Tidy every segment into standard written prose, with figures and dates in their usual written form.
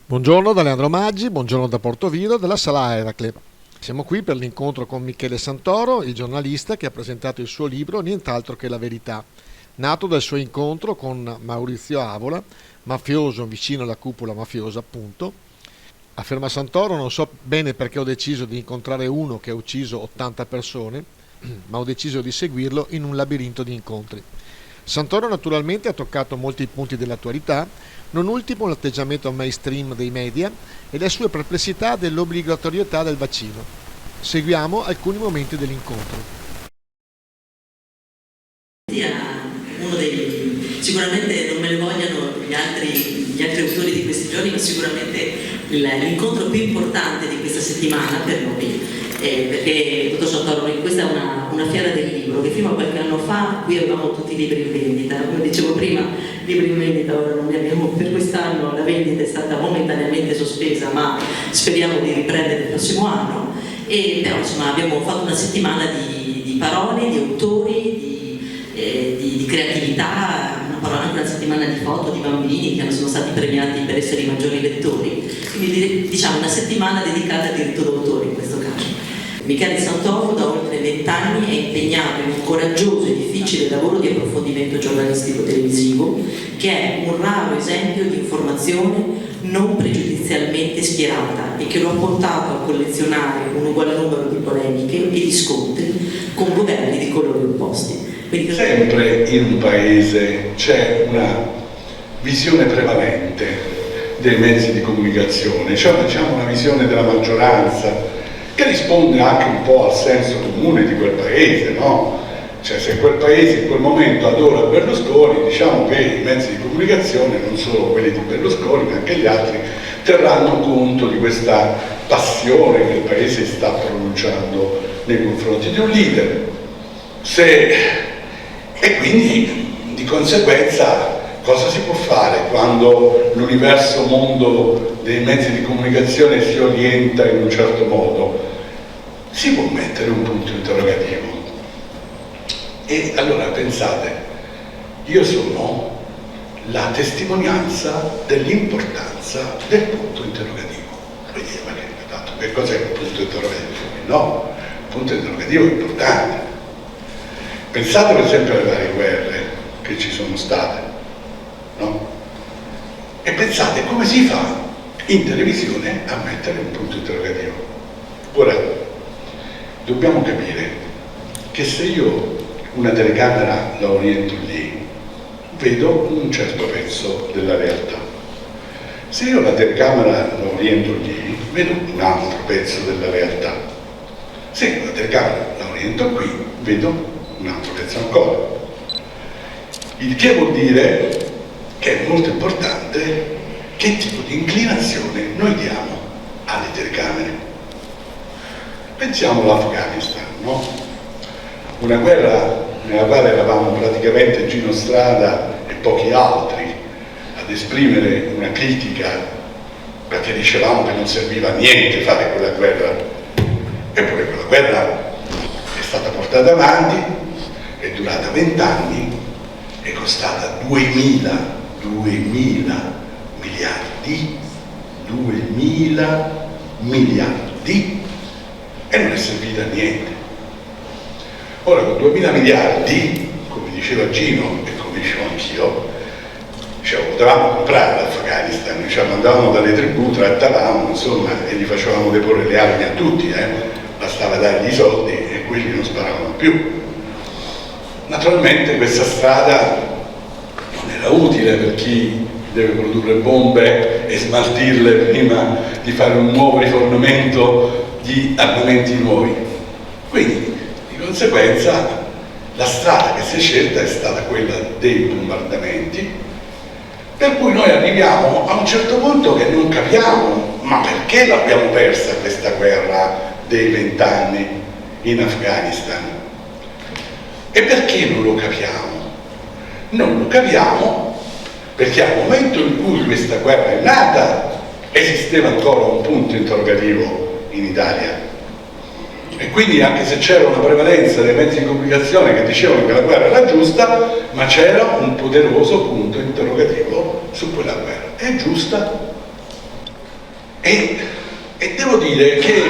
Buongiorno da Leandro Maggi, buongiorno da Portoviedo della Sala Eracle. Siamo qui per l'incontro con Michele Santoro, il giornalista che ha presentato il suo libro Nient'altro che la verità, nato dal suo incontro con Maurizio Avola, mafioso vicino alla cupola mafiosa appunto. Afferma Santoro: non so bene perché ho deciso di incontrare uno che ha ucciso 80 persone, ma ho deciso di seguirlo in un labirinto di incontri. Santoro naturalmente ha toccato molti punti dell'attualità, non ultimo l'atteggiamento mainstream dei media e le sue perplessità dell'obbligatorietà del vaccino. Seguiamo alcuni momenti dell'incontro. Uno dei, sicuramente non me ne vogliano gli altri autori di questi giorni, ma sicuramente l'incontro più importante di questa settimana per noi, perché dottor Santoro, questa è una fiera del libro che fino a qualche anno fa qui avevamo tutti i libri in vendita, come dicevo prima, libri in vendita ora non ne abbiamo. Per quest'anno la vendita è stata momentaneamente sospesa, ma speriamo di riprendere il prossimo anno, e però insomma abbiamo fatto una settimana di parole, di autori, di creatività, anche una settimana di foto di bambini che sono stati premiati per essere i maggiori lettori, quindi diciamo una settimana dedicata al diritto d'autore in questo caso. Michele Santoro da oltre 20 anni è impegnato in un coraggioso e difficile lavoro di approfondimento giornalistico televisivo, che è un raro esempio di informazione non pregiudizialmente schierata e che lo ha portato a collezionare un uguale numero di polemiche e di scontri con governi di colori opposti. Quindi sempre in un paese c'è una visione prevalente dei mezzi di comunicazione, cioè diciamo una visione della maggioranza che risponde anche un po' al senso comune di quel paese, no? Cioè se quel paese in quel momento adora Berlusconi, diciamo che i mezzi di comunicazione, non solo quelli di Berlusconi ma anche gli altri, terranno conto di questa passione che il paese sta pronunciando nei confronti di un leader. E quindi di conseguenza cosa si può fare quando l'universo mondo dei mezzi di comunicazione si orienta in un certo modo? Si può mettere un punto interrogativo. E allora pensate, io sono la testimonianza dell'importanza del punto interrogativo. Quindi, che cos'è un punto interrogativo? No, il punto interrogativo è importante. Pensate per esempio alle varie guerre che ci sono state, no? E pensate come si fa in televisione a mettere un punto interrogativo. Ora, dobbiamo capire che se io una telecamera la oriento lì, vedo un certo pezzo della realtà. Se io la telecamera la oriento lì, vedo un altro pezzo della realtà. Se io la telecamera la oriento qui, vedo un altro pezzo ancora. Il che vuol dire che è molto importante che tipo di inclinazione noi diamo alle telecamere. Pensiamo all'Afghanistan, no? Una guerra nella quale eravamo praticamente Gino Strada e pochi altri ad esprimere una critica perché dicevamo che non serviva a niente fare quella guerra, eppure quella guerra è stata portata avanti, è durata 20 anni, è costata 2000 miliardi e non è servita a niente. Ora con 2000 miliardi, come diceva Gino e come dicevo anch'io, potevamo comprare l'Afghanistan, andavamo dalle tribù, trattavamo, insomma, e gli facevamo deporre le armi a tutti, bastava dargli i soldi e quelli non sparavano più. Naturalmente questa strada non era utile per chi deve produrre bombe e smaltirle prima di fare un nuovo rifornimento di armamenti nuovi. Quindi, di conseguenza, la strada che si è scelta è stata quella dei bombardamenti, per cui noi arriviamo a un certo punto che non capiamo, ma perché l'abbiamo persa questa guerra dei 20 anni in Afghanistan? E perché non lo capiamo? Non lo capiamo perché al momento in cui questa guerra è nata esisteva ancora un punto interrogativo in Italia. E quindi anche se c'era una prevalenza dei mezzi di comunicazione che dicevano che la guerra era giusta, ma c'era un poderoso punto interrogativo su quella guerra. È giusta? E devo dire che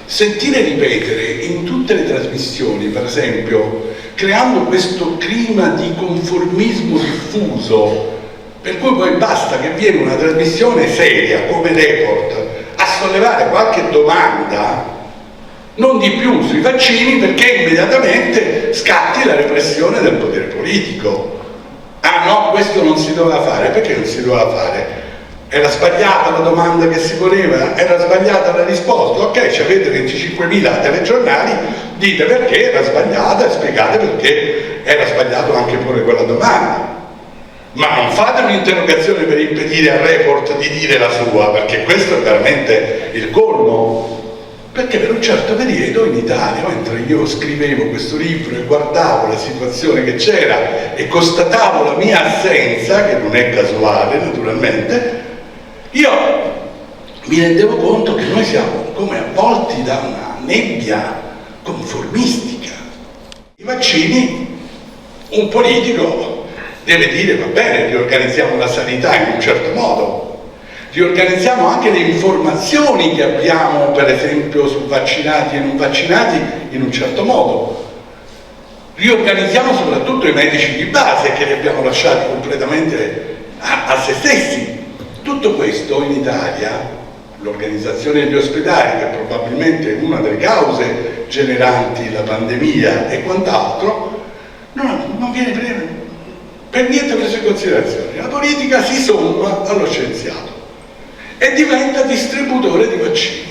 sentire ripetere in tutte le trasmissioni, per esempio, creando questo clima di conformismo diffuso, per cui poi basta che viene una trasmissione seria come Report a sollevare qualche domanda, non di più, sui vaccini, perché immediatamente scatti la repressione del potere politico. Ah no, questo non si doveva fare. Perché non si doveva fare? Era sbagliata la domanda che si poneva? Era sbagliata la risposta? Ok, ci avete 25.000 telegiornali, dite perché era sbagliata e spiegate perché era sbagliato anche porre quella domanda. Ma non fate un'interrogazione per impedire al Report di dire la sua, perché questo è veramente il colmo. Perché per un certo periodo in Italia, mentre io scrivevo questo libro e guardavo la situazione che c'era e constatavo la mia assenza, che non è casuale naturalmente, io mi rendevo conto che noi siamo come avvolti da una nebbia conformistica. I vaccini, un politico deve dire va bene, riorganizziamo la sanità in un certo modo, riorganizziamo anche le informazioni che abbiamo, per esempio, su vaccinati e non vaccinati in un certo modo. Riorganizziamo soprattutto i medici di base che li abbiamo lasciati completamente a se stessi. Tutto questo in Italia, l'organizzazione degli ospedali, che probabilmente è una delle cause generanti la pandemia e quant'altro, non viene per niente preso in considerazione. La politica si somma allo scienziato e diventa distributore di vaccini.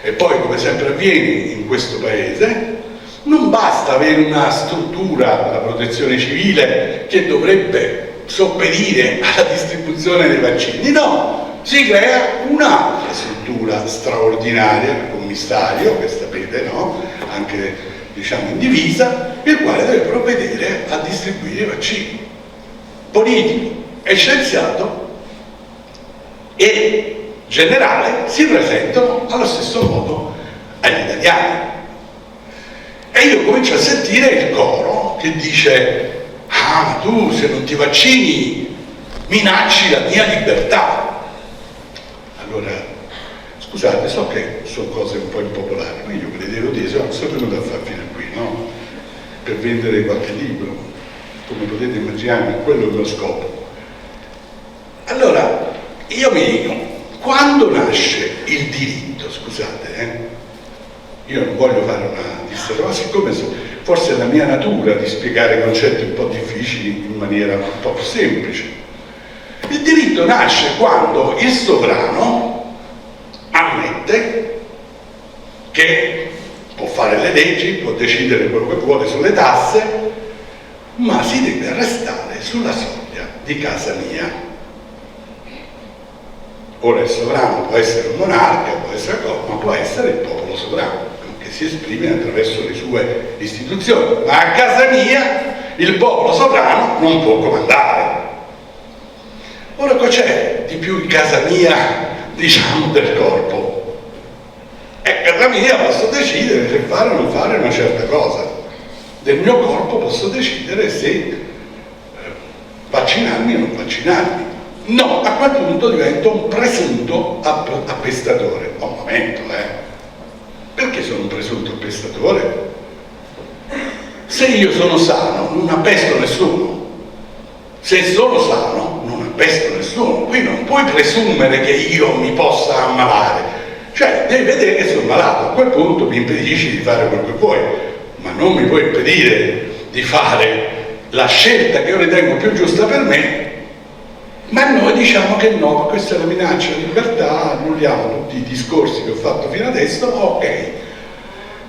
E poi, come sempre avviene in questo paese, non basta avere una struttura, la protezione civile, che dovrebbe sopperire alla distribuzione dei vaccini. No, si crea un'altra struttura straordinaria, il commissario, che sapete, no? Anche diciamo in divisa, il quale deve provvedere a distribuire i vaccini. Politico e scienziato e generale si presentano allo stesso modo agli italiani. E io comincio a sentire il coro che dice: ah, ma tu se non ti vaccini minacci la mia libertà. Allora, scusate, so che sono cose un po' impopolari, ma io credevo di sono venuto a far fino a qui, no? Per vendere qualche libro, come potete immaginare, quello è il mio scopo. Allora, io mi dico, quando nasce il diritto, scusate, io non voglio fare una dissertazione, siccome forse è la mia natura di spiegare concetti un po' difficili in maniera un po' più semplice. Il diritto nasce quando il sovrano ammette che può fare le leggi, può decidere quello che vuole sulle tasse, ma si deve arrestare sulla soglia di casa mia. Ora il sovrano può essere un monarca, può essere ma può essere il popolo sovrano, che si esprime attraverso le sue istituzioni. Ma a casa mia il popolo sovrano non può comandare. Ora cosa c'è di più in casa mia, diciamo, del corpo? A casa mia posso decidere se fare o non fare una certa cosa. Del mio corpo posso decidere se vaccinarmi o non vaccinarmi. No, a quel punto divento un presunto appestatore. Un momento, Perché sono un presunto appestatore? Se io sono sano, non appesto nessuno. Se sono sano, non appesto nessuno. Qui non puoi presumere che io mi possa ammalare. Cioè, devi vedere che sono malato. A quel punto mi impedisci di fare quel che vuoi, ma non mi puoi impedire di fare la scelta che io ritengo più giusta per me. Ma noi diciamo che no, questa è una minaccia alla libertà, annulliamo tutti i discorsi che ho fatto fino adesso, ok.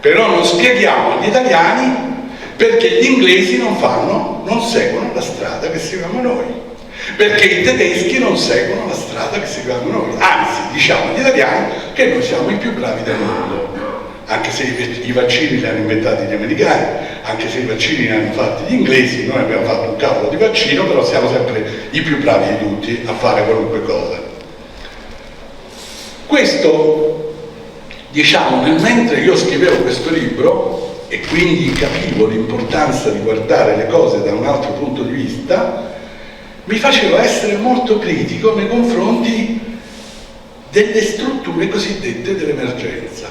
Però non spieghiamo agli italiani perché gli inglesi non seguono la strada che seguiamo noi, perché i tedeschi non seguono la strada che seguiamo noi, anzi diciamo agli italiani che noi siamo i più bravi del mondo, anche se i vaccini li hanno inventati gli americani, anche se i vaccini li hanno fatti gli inglesi, noi abbiamo fatto un cavolo di vaccino, però siamo sempre i più bravi di tutti a fare qualunque cosa. Questo, diciamo, mentre io scrivevo questo libro e quindi capivo l'importanza di guardare le cose da un altro punto di vista, mi faceva essere molto critico nei confronti delle strutture cosiddette dell'emergenza,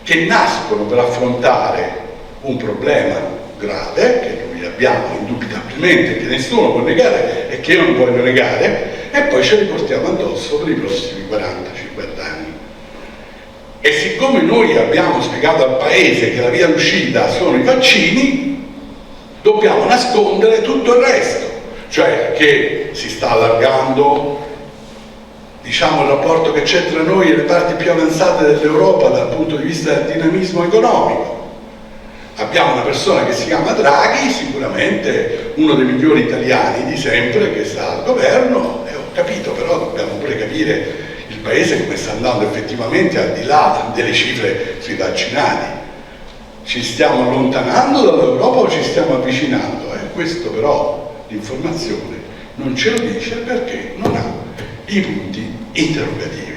che nascono per affrontare un problema grave, che noi abbiamo indubitabilmente, che nessuno può negare e che io non voglio negare, e poi ce li portiamo addosso per i prossimi 40-50 anni. E siccome noi abbiamo spiegato al Paese che la via d'uscita sono i vaccini, dobbiamo nascondere tutto il resto, cioè che si sta allargando, diciamo, il rapporto che c'è tra noi e le parti più avanzate dell'Europa dal punto di vista del dinamismo economico. Abbiamo una persona che si chiama Draghi, sicuramente uno dei migliori italiani di sempre che sta al governo, e ho capito, però dobbiamo pure capire il Paese come sta andando effettivamente al di là delle cifre sui vaccinati. Ci stiamo allontanando dall'Europa o ci stiamo avvicinando? Questo però l'informazione non ce lo dice perché non ha i punti interrogativi.